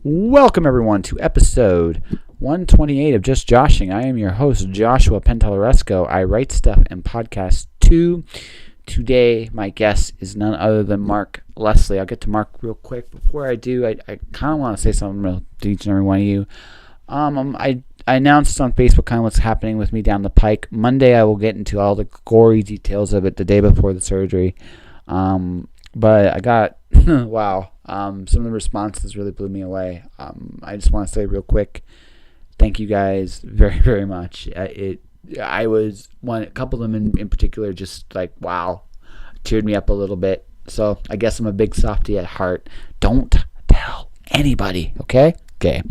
Welcome, everyone, to episode 128 of Just Joshing. I am your host, Joshua Penteleresco. I write stuff and podcast too. Today, my guest is none other than Mark Leslie. I'll get to Mark real quick. Before I do, I kind of want to say something to each and every one of you. I announced on Facebook kind of what's happening with me down the pike. Monday, I will get into all the gory details of it the day before the surgery. But I got, wow, some of the responses really blew me away. I just want to say real quick, thank you guys very, very much. I was a couple of them in particular, just like, wow, cheered me up a little bit. So I guess I'm a big softie at heart. Don't tell anybody, okay? Okay.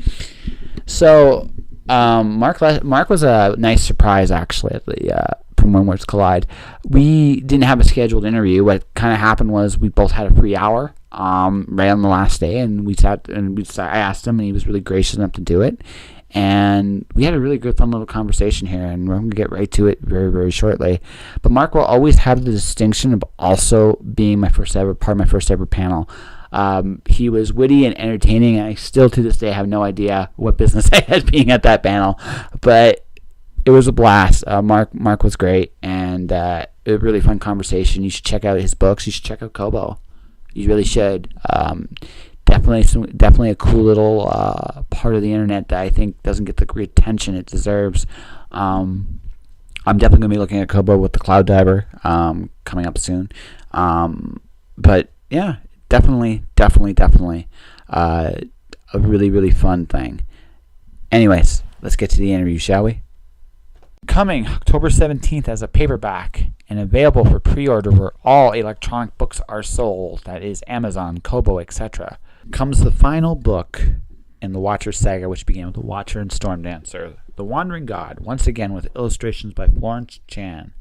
So Mark was a nice surprise, actually, at the from When Words Collide. We didn't have a scheduled interview. What kind of happened was we both had a free hour right on the last day, and I asked him, and he was really gracious enough to do it. And we had a really good, fun little conversation here, and we're going to get right to it very, very shortly. But Mark will always have the distinction of also being part of my first ever panel. He was witty and entertaining, and I still to this day have no idea what business I had being at that panel, but it was a blast. Mark was great, and a really fun conversation. You should check out his books. You should check out Kobo. You really should. Definitely a cool little part of the internet that I think doesn't get the great attention it deserves. I'm definitely going to be looking at Kobo with the Cloud Diver coming up soon. But yeah, definitely a really, really fun thing. Anyways, let's get to the interview, shall we? Coming October 17th as a paperback and available for pre-order where all electronic books are sold, that is Amazon, Kobo, etc., comes the final book in the Watcher saga, which began with The Watcher and Stormdancer. The Wandering God, once again with illustrations by Florence Chan,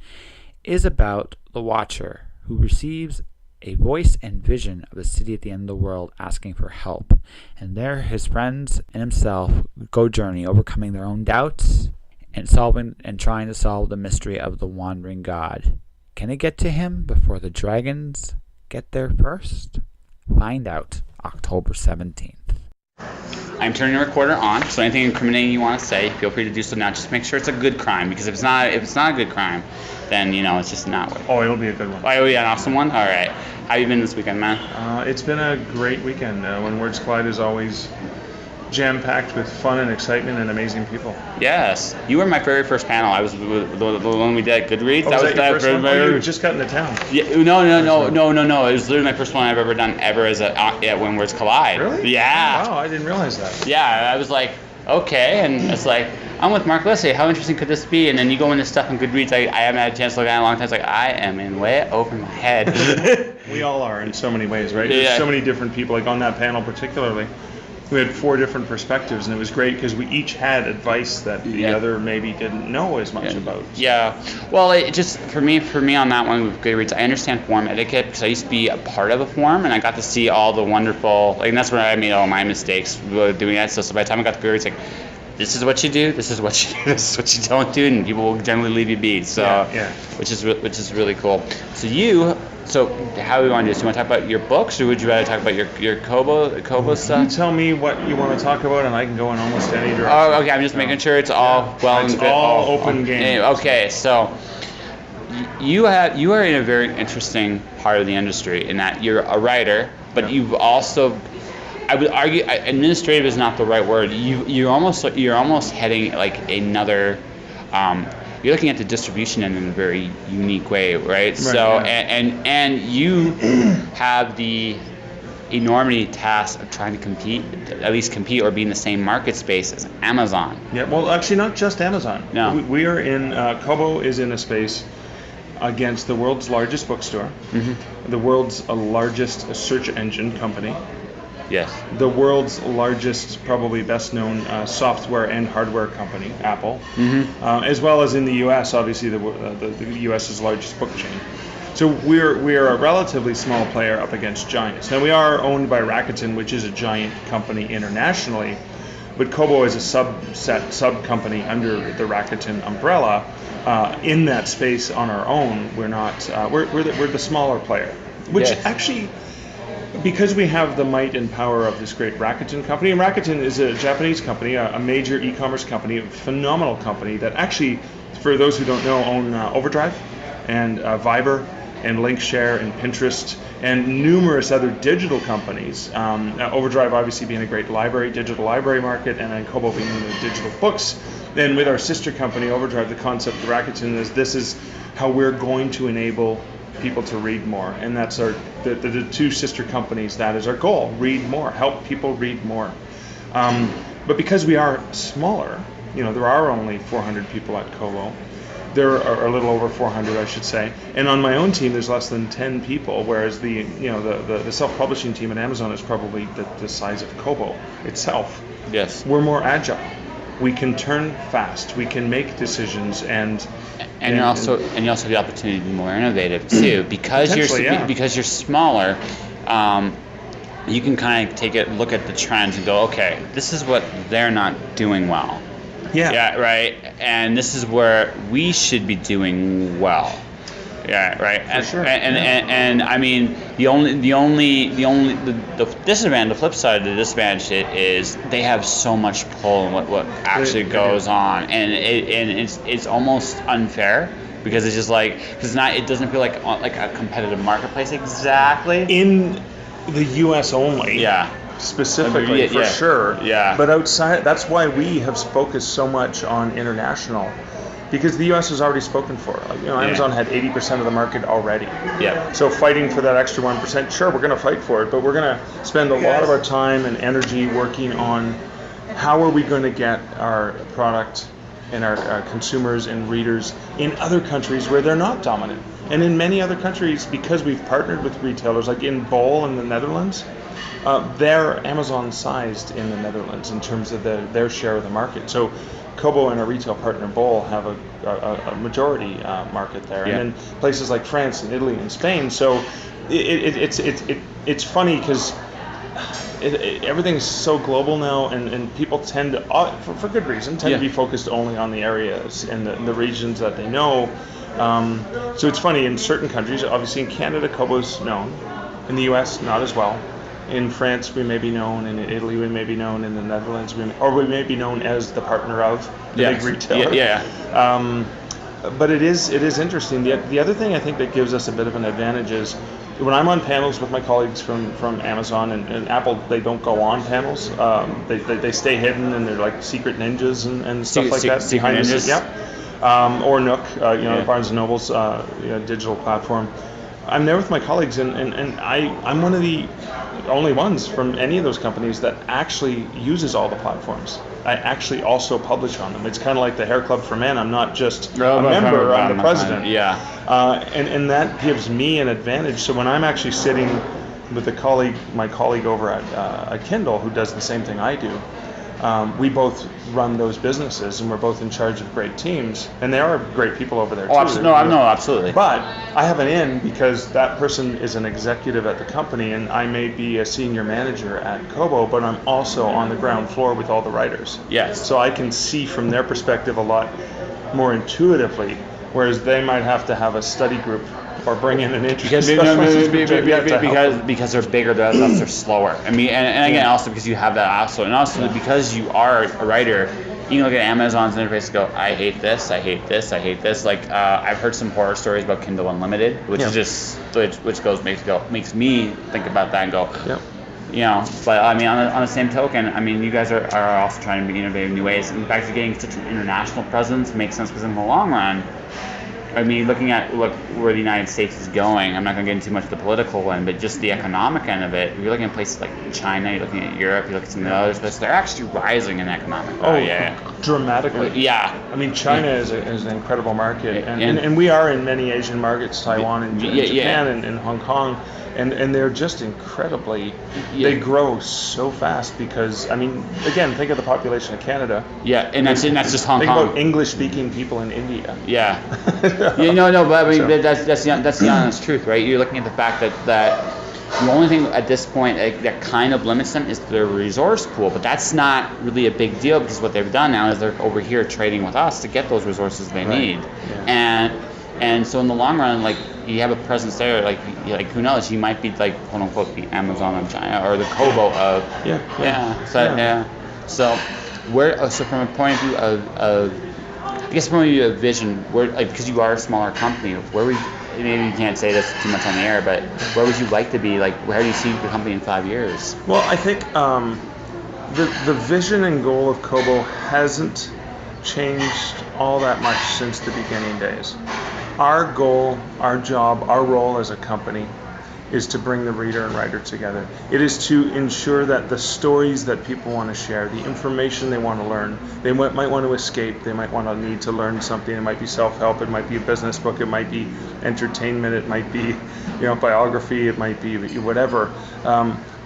is about the Watcher who receives a voice and vision of the city at the end of the world asking for help. And there his friends and himself go journey, overcoming their own doubts and trying to solve the mystery of the Wandering God. Can it get to him before the dragons get there first? Find out October 17th. I'm turning the recorder on, so anything incriminating you want to say, feel free to do so now. Just make sure it's a good crime, because if it's not a good crime, then it's just not worth it. Oh, it'll be a good one. Oh, it'll be an awesome one? All right. How have you been this weekend, man? It's been a great weekend. When Words Clyde is always jam-packed with fun and excitement and amazing people. Yes. You were my very first panel. I was the one we did at Goodreads. Oh, that was that your first one? Oh, you just got into town. Yeah, no. It was literally my first one I've ever done as at When Words Collide. Really? Yeah. Oh, wow, I didn't realize that. Yeah, I was like, okay, and it's like, I'm with Mark Leslie. How interesting could this be? And then you go into stuff on Goodreads. I haven't had a chance to look at it in a long time. It's like, I am in way over my head. We all are in so many ways, right? Yeah. There's so many different people, like on that panel particularly. We had 4 different perspectives, and it was great because we each had advice that the other maybe didn't know as much about. Yeah. Well, it just for me on that one with Goodreads, I understand forum etiquette because I used to be a part of a forum, and I got to see all the wonderful, and that's where I made all my mistakes doing that. So by the time I got to Goodreads, like, this is what you do, this is what you do, this is what you don't do, and people will generally leave you be. So, which is really cool. So how do we want to do this? Do you want to talk about your books, or would you rather talk about your Kobo stuff? You tell me what you want to talk about, and I can go in almost any direction. Oh, okay. I'm just making sure it's all well and good. It's all open game. Okay, so you are in a very interesting part of the industry in that you're a writer, but you've also, I would argue, administrative is not the right word. You're almost heading like another. You're looking at the distribution in a very unique way, right? So, and you have the enormity task of trying to at least compete or be in the same market space as Amazon. Yeah, well, actually not just Amazon. No. We are in, Kobo is in a space against the world's largest bookstore, the world's largest search engine company, yes, the world's largest, probably best known software and hardware company, Apple, as well as in the U.S., obviously the U.S.'s largest book chain. So we are a relatively small player up against giants. Now we are owned by Rakuten, which is a giant company internationally, but Kobo is a sub-company under the Rakuten umbrella. In that space on our own, we're not. We're the smaller player, which actually because we have the might and power of this great Rakuten company, and Rakuten is a Japanese company, a major e-commerce company, a phenomenal company that actually, for those who don't know, own Overdrive and Viber and Linkshare and Pinterest and numerous other digital companies. Overdrive obviously being a great digital library market, and then Kobo being in the digital books. Then with our sister company, Overdrive, the concept of Rakuten is this is how we're going to enable people to read more, and that's the two sister companies. That is our goal: read more, help people read more. But because we are smaller, there are only 400 people at Kobo. There are a little over 400, I should say. And on my own team, there's less than 10 people, whereas the self-publishing team at Amazon is probably the size of Kobo itself. Yes. We're more agile. We can turn fast. We can make decisions, and you also have the opportunity to be more innovative too, because you're smaller. You can kind of look at the trends and go, okay, this is what they're not doing well. Yeah, right. And this is where we should be doing well. Yeah, right. For sure. And I mean, the disadvantage, the flip side of the disadvantage is they have so much pull in what actually goes on, and it's almost unfair because it's just like it doesn't feel like a competitive marketplace exactly in the U.S. only. Yeah. Specifically, for sure. Yeah. But outside, that's why we have focused so much on international, because the U.S. is already spoken for. Amazon had 80% of the market already. Yeah. So fighting for that extra 1%, sure, we're going to fight for it, but we're going to spend a lot of our time and energy working on how are we going to get our product and our consumers and readers in other countries where they're not dominant. And in many other countries, because we've partnered with retailers, like in Bol in the Netherlands, they're Amazon-sized in the Netherlands in terms of their share of the market. So Kobo and our retail partner Bol have a majority market there, and then places like France and Italy and Spain. So it's funny because everything's so global now, and people tend to, for good reason, to be focused only on the areas and the regions that they know. So it's funny, in certain countries, obviously in Canada, Kobo's known. In the US, not as well. In France, we may be known. In Italy, we may be known. In the Netherlands, we may be known as the partner of the big retailer. But it is interesting. The other thing I think that gives us a bit of an advantage is when I'm on panels with my colleagues from Amazon and Apple, they don't go on panels. They stay hidden, and they're like secret ninjas and stuff like that. Secret ninjas. Or Nook, Barnes & Noble's digital platform. I'm there with my colleagues, and I'm one of the only ones from any of those companies that actually uses all the platforms. I actually also publish on them. It's kind of like the Hair Club for Men. I'm not just a member, I'm the president. And that gives me an advantage. So when I'm actually sitting with my colleague over at Kindle, who does the same thing I do, we both run those businesses, and we're both in charge of great teams, and there are great people over there too. Absolutely. But I have an in because that person is an executive at the company, and I may be a senior manager at Kobo, but I'm also on the ground floor with all the writers. Yes. So I can see from their perspective a lot more intuitively, whereas they might have to have a study group or bring in an interest because they're bigger, thus they're slower. I mean, and again, also because you have that also, and also because you are a writer, you can look at Amazon's interface and go, I hate this, I hate this, I hate this. Like I've heard some horror stories about Kindle Unlimited, which is just makes me think about that and go. But I mean, on the same token, I mean, you guys are also trying to be innovative in new ways. In fact, you're getting such an international presence makes sense because in the long run, I mean, looking at where the United States is going, I'm not going to get into too much of the political one, but just the economic end of it. You're looking at places like China, you're looking at Europe, you're looking at some of the other places. They're actually rising in economic value. Dramatically. Yeah. I mean, China is an incredible market, and we are in many Asian markets, Taiwan and Japan and Hong Kong. And they're just incredibly, they grow so fast because, I mean, again, think of the population of Canada. Yeah, and that's just Hong Kong. Think about English-speaking people in India. Yeah. But I mean, that's the honest truth, right? You're looking at the fact that the only thing at this point that kind of limits them is their resource pool, but that's not really a big deal because what they've done now is they're over here trading with us to get those resources they need. And so in the long run, like, you have a presence there, like who knows, you might be like, quote unquote, the Amazon of China, or the Kobo of So from a point of view of I guess from a point of view of vision, where, like, because you are a smaller company, where would maybe you can't say this too much on the air, but where would you like to be? Like, where do you see your company in 5 years? Well, I think the vision and goal of Kobo hasn't changed all that much since the beginning days. Our goal, our job, our role as a company is to bring the reader and writer together. It is to ensure that the stories that people want to share, the information they want to learn, they might want to escape, they might want to need to learn something. It might be self-help, it might be a business book, it might be entertainment, it might be, biography, it might be whatever.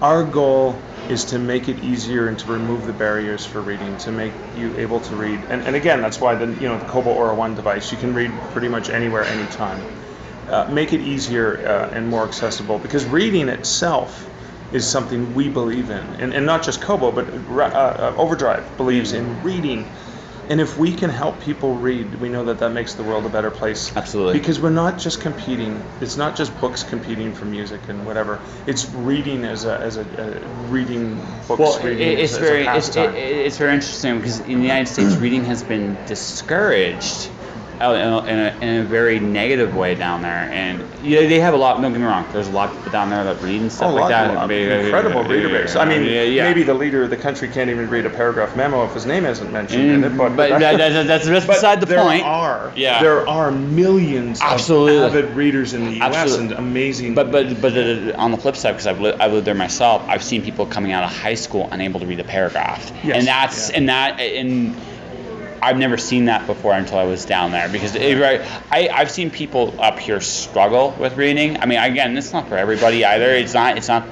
Our goal is to make it easier and to remove the barriers for reading, to make you able to read. And again, that's why the Kobo Aura 1 device, you can read pretty much anywhere, anytime. Make it easier and more accessible, because reading itself is something we believe in. And not just Kobo, but Overdrive believes in reading. And if we can help people read, we know that makes the world a better place. Absolutely. Because we're not just competing. It's not just books competing for music and whatever. It's reading as a reading books. Well, reading it's as very a pastime. it's very interesting, because in the United States, reading has been discouraged in a very negative way down there, and they have a lot. Don't get me wrong. There's a lot of people down there that read and stuff like that. Incredible reader base. I mean, maybe the leader of the country can't even read a paragraph memo if his name isn't mentioned in it. But that's beside the point. There are millions of avid readers in the U.S. and amazing. But on the flip side, because I lived there myself, I've seen people coming out of high school unable to read a paragraph, and I've never seen that before until I was down there, because I've seen people up here struggle with reading. I mean, again, it's not for everybody either. It's not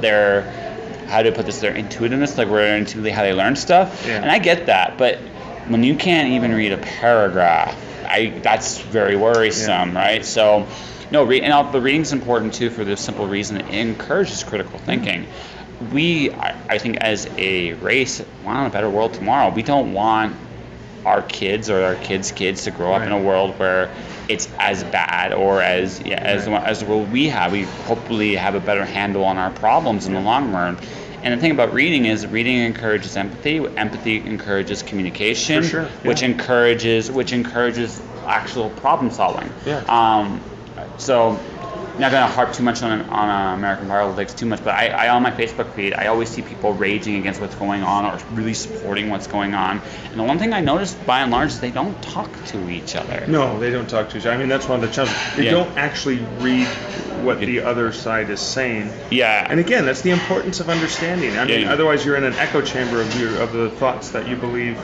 their how to put this, their intuitiveness, like we're intuitively how they learn stuff. And I get that, but when you can't even read a paragraph, that's very worrisome, right? So the reading's important too, for the simple reason it encourages critical thinking. I think as a race, want a better world tomorrow. We don't want our kids or our kids' kids to grow up in a world where it's as bad or as the world we have. We hopefully have a better handle on our problems in the long run. And the thing about reading is reading encourages empathy. Empathy encourages communication, which encourages actual problem solving. So, not going to harp too much on American politics too much, but I on my Facebook feed, I always see people raging against what's going on or really supporting what's going on. And the one thing I noticed by and large is they don't talk to each other. No, they don't talk to each other. I mean, that's one of the challenges. They don't actually read what the other side is saying. And again, that's the importance of understanding. I mean, otherwise you're in an echo chamber of the thoughts that you believe.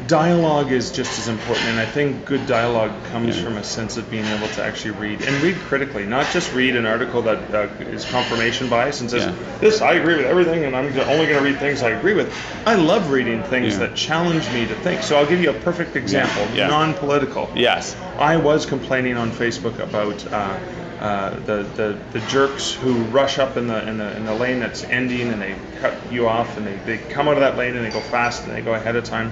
Dialogue is just as important, and I think good dialogue comes from a sense of being able to actually read, and read critically, not just read an article that is confirmation bias and says, this, I agree with everything, and I'm only going to read things I agree with. I love reading things that challenge me to think. So I'll give you a perfect example, non-political. I was complaining on Facebook about the jerks who rush up in the lane that's ending, and they cut you off, and they come out of that lane and they go fast and they go ahead of time.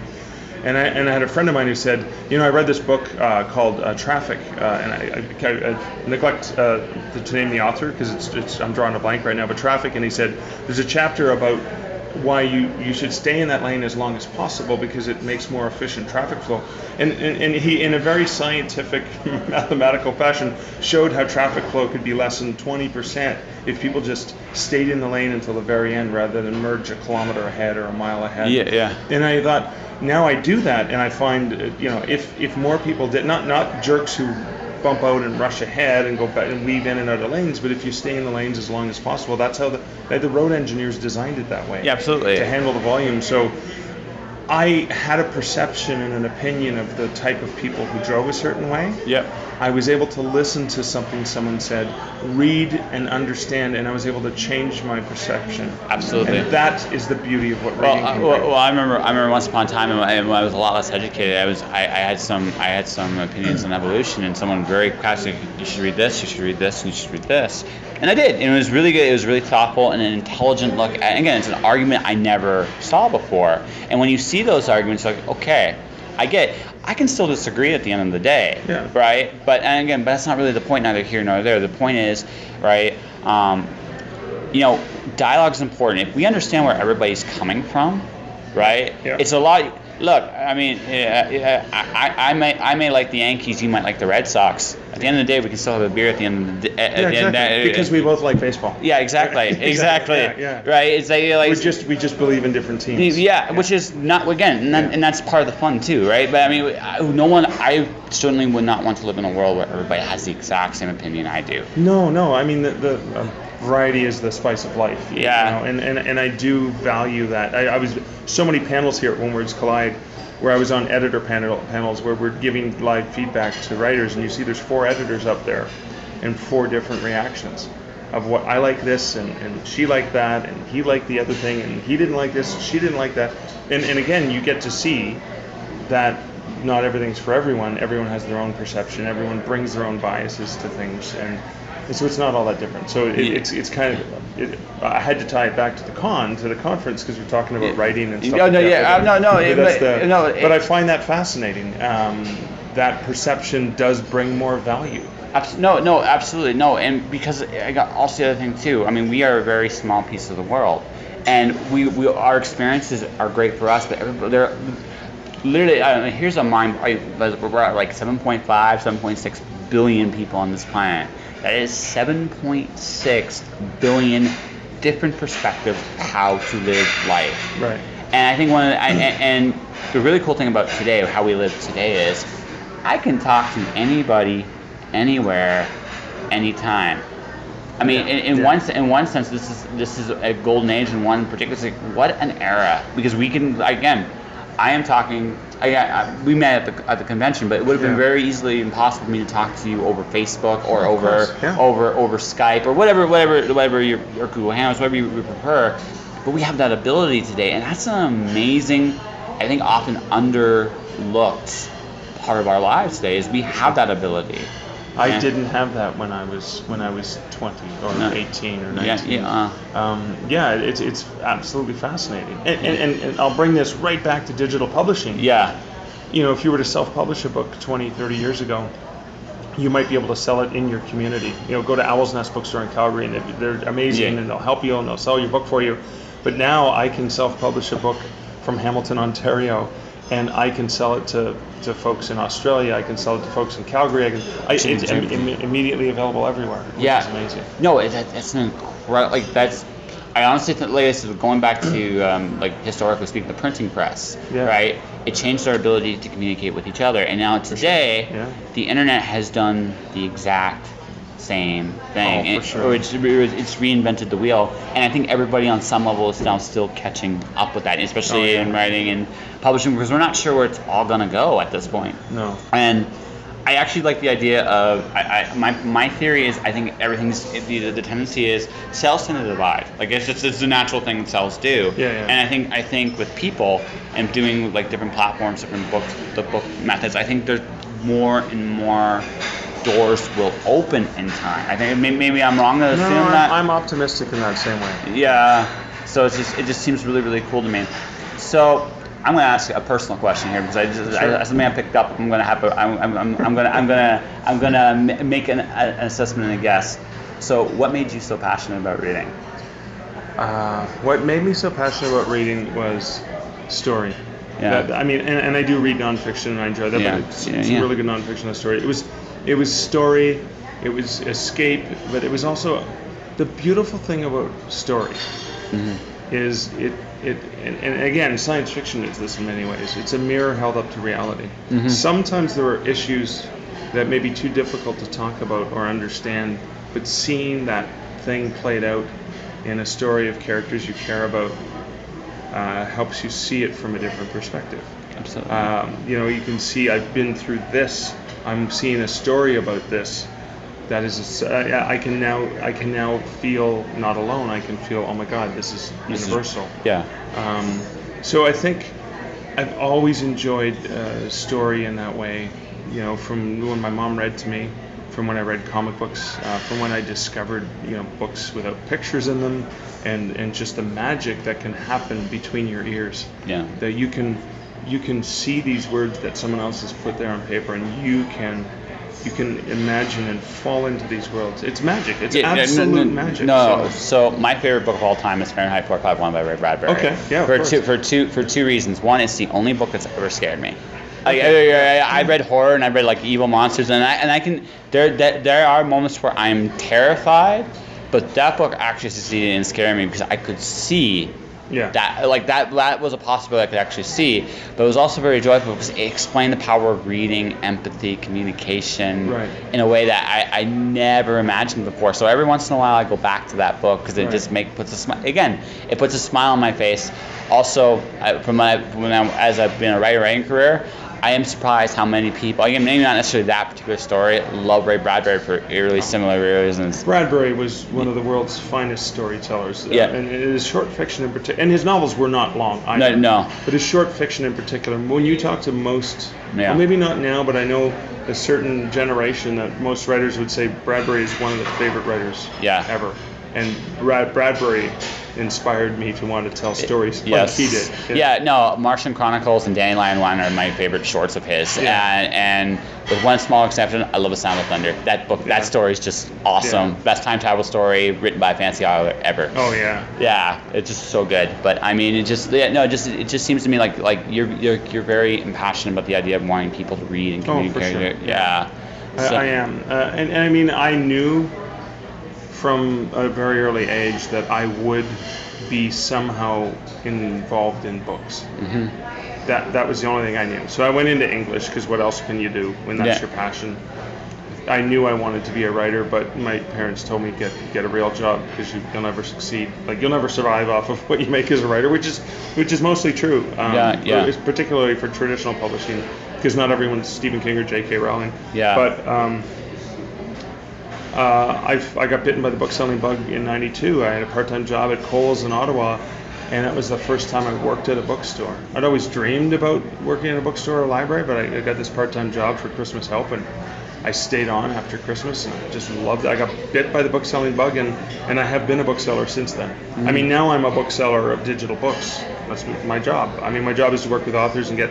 And I had a friend of mine who said, I read this book called Traffic, and I neglect to name the author because I'm drawing a blank right now, but Traffic, and he said there's a chapter about why you should stay in that lane as long as possible because it makes more efficient traffic flow. And he, in a very scientific, mathematical fashion, showed how traffic flow could be less than 20% if people just stayed in the lane until the very end rather than merge a kilometer ahead or a mile ahead. And I thought, now I do that, and I find, if more people did, not jerks who bump out and rush ahead and go back and weave in and out of lanes, but if you stay in the lanes as long as possible, that's how the road engineers designed it that way. Absolutely. To handle the volume. So I had a perception and an opinion of the type of people who drove a certain way. I was able to listen to something someone said, read and understand, and I was able to change my perception. Absolutely. And that is the beauty of what reading can bring. Well, I remember once upon a time when I was a lot less educated, I had some opinions on evolution, and someone very classic, you should read this, you should read this, and you should read this. And I did, and it was really good. It was really thoughtful and an intelligent look at, again, it's an argument I never saw before. And when you see those arguments, like, okay, I get it. I can still disagree at the end of the day, Yeah. right? But and again, but that's not really the point, neither here nor there. The point is, right? Dialogue is important. If we understand where everybody's coming from, right? Yeah. It's a lot. Look, I mean, I may like the Yankees, you might like the Red Sox. At the end of the day, we can still have a beer at the end of the day. Exactly. Because we both like baseball. Yeah, exactly. Yeah. Right? It's like, we just believe in different teams. Yeah, which is not, again, and that's part of the fun too, right? But I mean, I certainly would not want to live in a world where everybody has the exact same opinion I do. No. I mean, the variety is the spice of life. Yeah. And I do value that. I was so many panels here at One Words Collide where I was on editor panels where we're giving live feedback to writers, and you see there's 4 editors up there and 4 different reactions of what I like this and she liked that and he liked the other thing and he didn't like this and she didn't like that. And again, you get to see that not everything's for everyone. Everyone has their own perception. Everyone brings their own biases to things, and so it's not all that different. So it's kind of I had to tie it back to the conference because we're talking about writing and stuff. But I find that fascinating. That perception does bring more value. No, absolutely no. And because I got also the other thing too. I mean, we are a very small piece of the world, and our experiences are great for us, but they're literally. Here's a mind. We're at like 7.5, 7.6 billion people on this planet. That is 7.6 billion different perspectives of how to live life. Right. And I think and the really cool thing about today, how we live today, is I can talk to anybody, anywhere, anytime. I mean, in one sense, this is a golden age. In one particular, it's like, what an era, because we can, again, I am talking. We met at the convention, but it would have been very easily impossible for me to talk to you over Facebook or over Skype or whatever your Google Hangouts, whatever you prefer. But we have that ability today, and that's an amazing, I think, often underlooked part of our lives today. Is we have that ability. I didn't have that when I was 20 or 18 or 19. It's absolutely fascinating. And I'll bring this right back to digital publishing. Yeah. If you were to self-publish a book 20, 30 years ago, you might be able to sell it in your community. Go to Owl's Nest Bookstore in Calgary, and they're amazing, and they'll help you and they'll sell your book for you. But now I can self-publish a book from Hamilton, Ontario, and I can sell it to folks in Australia. I can sell it to folks in Calgary. It's immediately available everywhere. Which is amazing. No, that's an incredible. I honestly think, like I said, going back to historically speaking, the printing press, right? It changed our ability to communicate with each other, and now today, the internet has done the exact same thing. For sure. It's reinvented the wheel, and I think everybody on some level is now still catching up with that, especially in writing and publishing, because we're not sure where it's all gonna go at this point. No. And I actually like the idea of my theory is I think the tendency is cells tend to divide. Like it's a natural thing that cells do. And I think with people and doing like different platforms, different book methods, I think there's more and more doors will open in time. I think maybe I'm wrong to assume that. I'm optimistic in that same way. Yeah. So it just seems really, really cool to me. So I'm going to ask a personal question here, because something I picked up. I'm going to make an assessment and a guess. So, what made you so passionate about reading? What made me so passionate about reading was story. Yeah. And I do read nonfiction and I enjoy that. But it's really good nonfiction and story. It was story. It was escape. But it was also the beautiful thing about story. Is and again, science fiction is this in many ways. It's a mirror held up to reality. Sometimes there are issues that may be too difficult to talk about or understand, but seeing that thing played out in a story of characters you care about helps you see it from a different perspective. Absolutely. You can see I've been through this. I'm seeing a story about this. That is, I can now feel not alone. I can feel, oh my God, this is universal. So I think I've always enjoyed story in that way. From when my mom read to me, from when I read comic books, from when I discovered books without pictures in them, and just the magic that can happen between your ears. That you can you can see these words that someone else has put there on paper, and you can imagine and fall into these worlds. It's magic. It's absolute magic. No, so my favorite book of all time is Fahrenheit 451 by Ray Bradbury. Okay, yeah, for two reasons. One, it's the only book that's ever scared me. Okay. I read horror and I read like evil monsters, and I can there are moments where I'm terrified, but that book actually succeeded in scaring me because I could see. Yeah. That was a possibility I could actually see, but it was also very joyful because it explained the power of reading, empathy, communication, in a way that I never imagined before. So every once in a while I go back to that book because it just puts a smile. Again, it puts a smile on my face. Also, as I've been a writing career, I am surprised how many people, again, maybe not necessarily that particular story, love Ray Bradbury for really similar reasons. Bradbury was one of the world's finest storytellers. Yeah. And his short fiction in particular, and his novels were not long either. No. But his short fiction in particular, when you talk to most, well, maybe not now, but I know a certain generation that most writers would say Bradbury is one of their favorite writers ever. And Bradbury inspired me to want to tell stories like he did. Martian Chronicles and Dandelion Wine are my favorite shorts of his. And with one small exception, I love The Sound of Thunder. That book, that story is just awesome. Best time travel story written by a fancy author ever. Oh yeah. Yeah, it's just so good. But I mean, it just seems to me like you're very impassioned about the idea of wanting people to read and communicate. Oh, for sure. Yeah. I am, and I mean, I knew from a very early age that I would be somehow involved in books. Mm-hmm. That was the only thing I knew. So I went into English because what else can you do when that's your passion? I knew I wanted to be a writer, but my parents told me get a real job because you'll never succeed. Like you'll never survive off of what you make as a writer, which is mostly true. Particularly for traditional publishing, because not everyone's Stephen King or J.K. Rowling. Yeah. But I got bitten by the bookselling bug in '92. I had a part-time job at Kohl's in Ottawa, and that was the first time I worked at a bookstore. I'd always dreamed about working at a bookstore or library, but I got this part-time job for Christmas help, and I stayed on after Christmas, and I just loved it. I got bit by the bookselling bug, and I have been a bookseller since then. Mm-hmm. I mean, now I'm a bookseller of digital books. That's my job. I mean, my job is to work with authors and get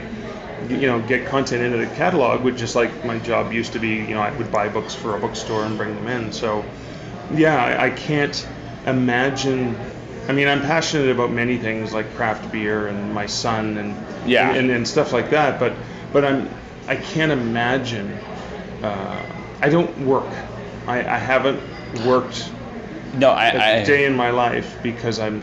content into the catalog, which just like my job used to be, I would buy books for a bookstore and bring them in. So, I can't imagine. I mean, I'm passionate about many things like craft beer and my son and stuff like that. But I can't imagine. I don't work. I haven't worked. A day in my life because I'm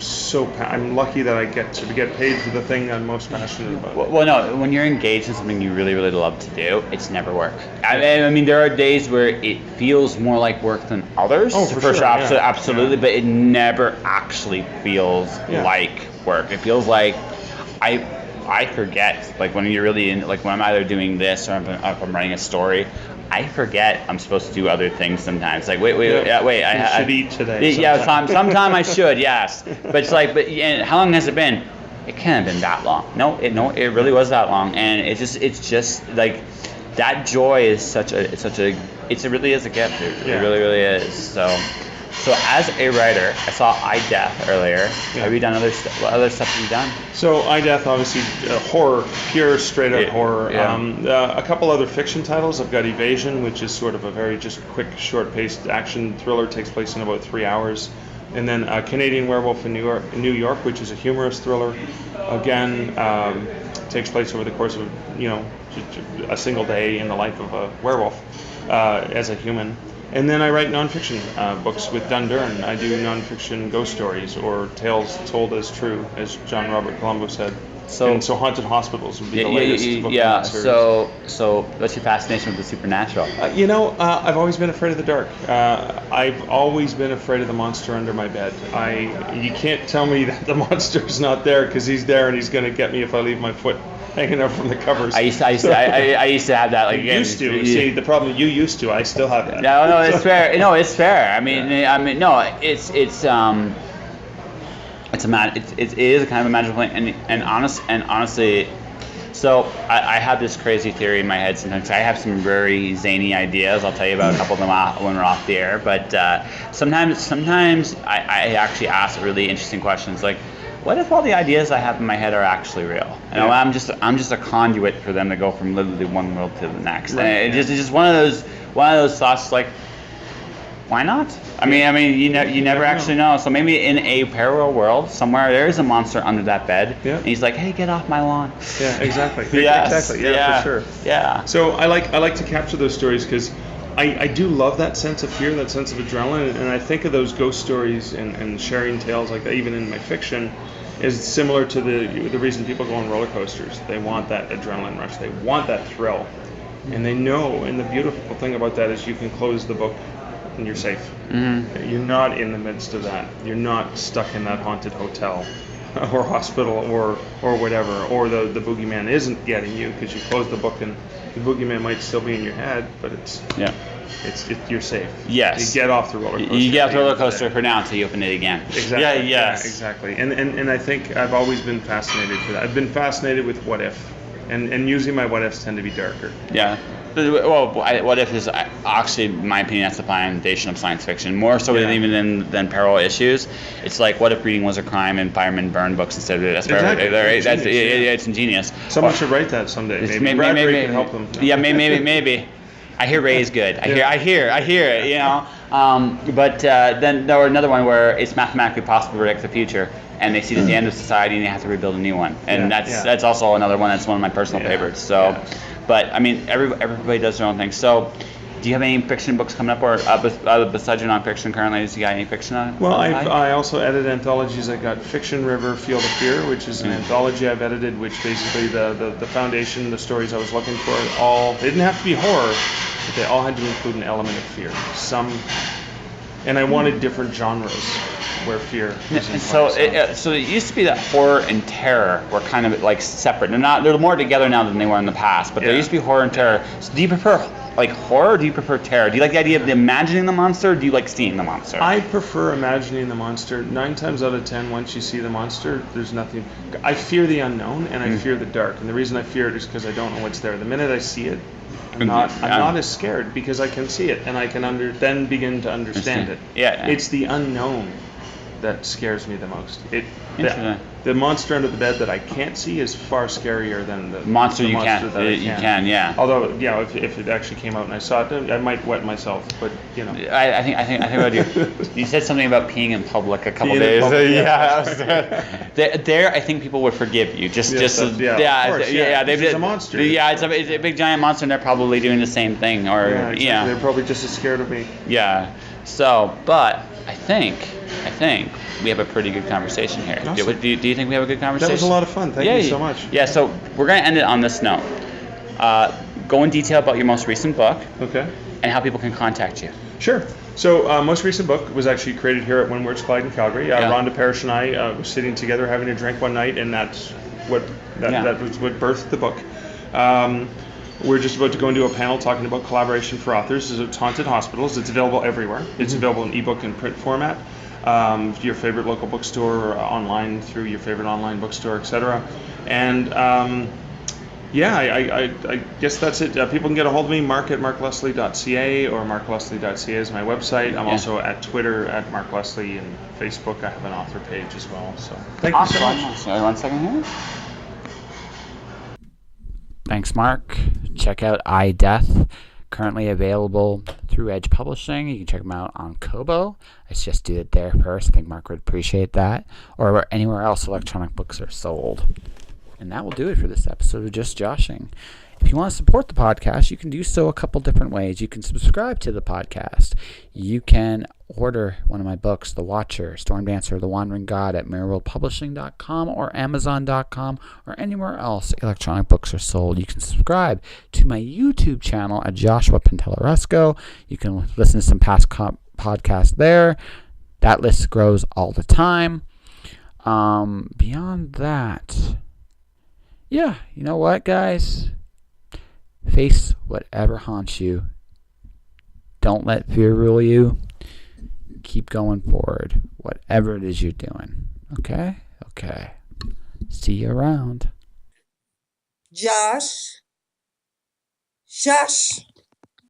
lucky that I get paid for the thing I'm most passionate about. Well, no, when you're engaged in something you really, really love to do, it's never work. I mean, there are days where it feels more like work than others. Oh, for sure. Absolutely, but it never actually feels like work. It feels like I forget, like when you're really in, like when I'm either doing this or if I'm writing a story, I forget I'm supposed to do other things sometimes. Like wait. I should eat today. Sometime I should, yes. But it's like, how long has it been? It can't have been that long. No, it really was that long, and it's just like that joy is it really is a gift. It really, really is. So as a writer, I saw iDeath earlier. Yeah. Have you done what other stuff have you done? So iDeath, obviously, horror, pure straight up horror. Yeah. A couple other fiction titles. I've got Evasion, which is sort of a very just quick, short-paced action thriller. Takes place in about 3 hours. And then Canadian Werewolf in New York, which is a humorous thriller. Again, takes place over the course of a single day in the life of a werewolf as a human. And then I write nonfiction books with Dundurn. I do nonfiction ghost stories or tales told as true, as John Robert Colombo said. So Haunted Hospitals would be the latest book in that series. So what's your fascination with the supernatural? I've always been afraid of the dark. I've always been afraid of the monster under my bed. You can't tell me that the monster's not there because he's there and he's going to get me if I leave my foot hanging up from the covers. I used to have that. Like, used to. See, the problem you used to, I still have that. No, it's fair. No, it's fair. I mean, it is a kind of a magical thing, and honestly, so I have this crazy theory in my head sometimes. I have some very zany ideas. I'll tell you about a couple of them when we're off the air. But sometimes I actually ask really interesting questions like, what if all the ideas I have in my head are actually real? And I'm just a conduit for them to go from literally one world to the next. Right. And it's just one of those thoughts like, why not? I mean, you never actually know. So maybe in a parallel world somewhere there is a monster under that bed, and he's like, "Hey, get off my lawn." Yeah, exactly. Yes. Exactly. Yeah, for sure. Yeah. So I like to capture those stories because I do love that sense of fear, that sense of adrenaline, and I think of those ghost stories and sharing tales like that, even in my fiction, is similar to the reason people go on roller coasters. They want that adrenaline rush. They want that thrill, and they know. And the beautiful thing about that is you can close the book and you're safe. Mm-hmm. You're not in the midst of that. You're not stuck in that haunted hotel or hospital or whatever, or the boogeyman isn't getting you because you closed the book and the boogeyman might still be in your head, but it's you're safe. Yes. You get off the roller coaster. You get off the roller coaster for now until you open it again. Exactly. Yeah, yes. Yeah, exactly. And I think I've always been fascinated with that. I've been fascinated with what if, and usually my what ifs tend to be darker. Yeah. Well, what if is actually, in my opinion, that's the foundation of science fiction. More so even than parallel issues. It's like, what if reading was a crime and firemen burned books instead of it? That's exactly. It's ingenious. Someone should write that someday. Maybe Bradbury can help them. Yeah, maybe. I hear Ray is good. I hear it. You know. But then there were another one where it's mathematically possible to predict the future, and they see the end of society and they have to rebuild a new one. And that's also another one that's one of my personal favorites. So. Yeah. But I mean, everybody does their own thing. So, do you have any fiction books coming up, or besides your nonfiction currently? Do you got any fiction on? Well, I also edit anthologies. I got Fiction River, Field of Fear, which is an anthology I've edited, which basically the foundation, the stories I was looking for, they didn't have to be horror, but they all had to include an element of fear. And I wanted different genres where fear was in so it used to be that horror and terror were kind of like separate. They're more together now than they were in the past, but there used to be horror and terror. So do you prefer like horror, or do you prefer terror? Do you like the idea of imagining the monster, or do you like seeing the monster? I prefer imagining the monster. 9 times out of 10, once you see the monster, there's nothing. I fear the unknown, and I fear the dark. And the reason I fear it is because I don't know what's there. The minute I see it, I'm not as scared because I can see it and I can then begin to understand it. Yeah. It's the unknown that scares me the most. The monster under the bed that I can't see is far scarier than the monster you can. Yeah. Although, if it actually came out and I saw it, I might wet myself. But I think about you said something about peeing in public a couple days. There, I think people would forgive you. It's a monster. Yeah, it's a big giant monster, and they're probably doing the same thing. Or they're probably just as scared of me. Yeah. So, but I think we have a pretty good conversation here. Awesome. Do you think we have a good conversation? That was a lot of fun. Thank you so much. Yeah, so we're going to end it on this note. Go in detail about your most recent book. Okay. And how people can contact you. Sure. So most recent book was actually created here at Windwards Clyde in Calgary. Rhonda Parrish and I were sitting together having a drink one night, and that was what birthed the book. We're just about to go into a panel talking about collaboration for authors. It's Haunted Hospitals. It's available everywhere. It's available in ebook and print format. Your favorite local bookstore, or online through your favorite online bookstore, etc. And I guess that's it. People can get a hold of me, mark at markleslie.ca, or markleslie.ca is my website. I'm also at Twitter at Mark Leslie, and Facebook I have an author page as well. So thank you so much. 1 second here. Thanks, Mark. Check out iDeath, currently available through Edge Publishing. You can check them out on Kobo. I just do it there first. I think Mark would appreciate that. Or anywhere else electronic books are sold. And that will do it for this episode of Just Joshing. If you want to support the podcast, you can do so a couple different ways. You can subscribe to the podcast. You can order one of my books, The Watcher, Storm Dancer, The Wandering God, at MirrorWorldPublishing.com or Amazon.com or anywhere else electronic books are sold. You can subscribe to my YouTube channel at Joshua Pentellaresco. You can listen to some past podcasts there. That list grows all the time. Beyond that, you know what, guys? Face whatever haunts you. Don't let fear rule you. Keep going forward, whatever it is you're doing. Okay? Okay. See you around. Josh.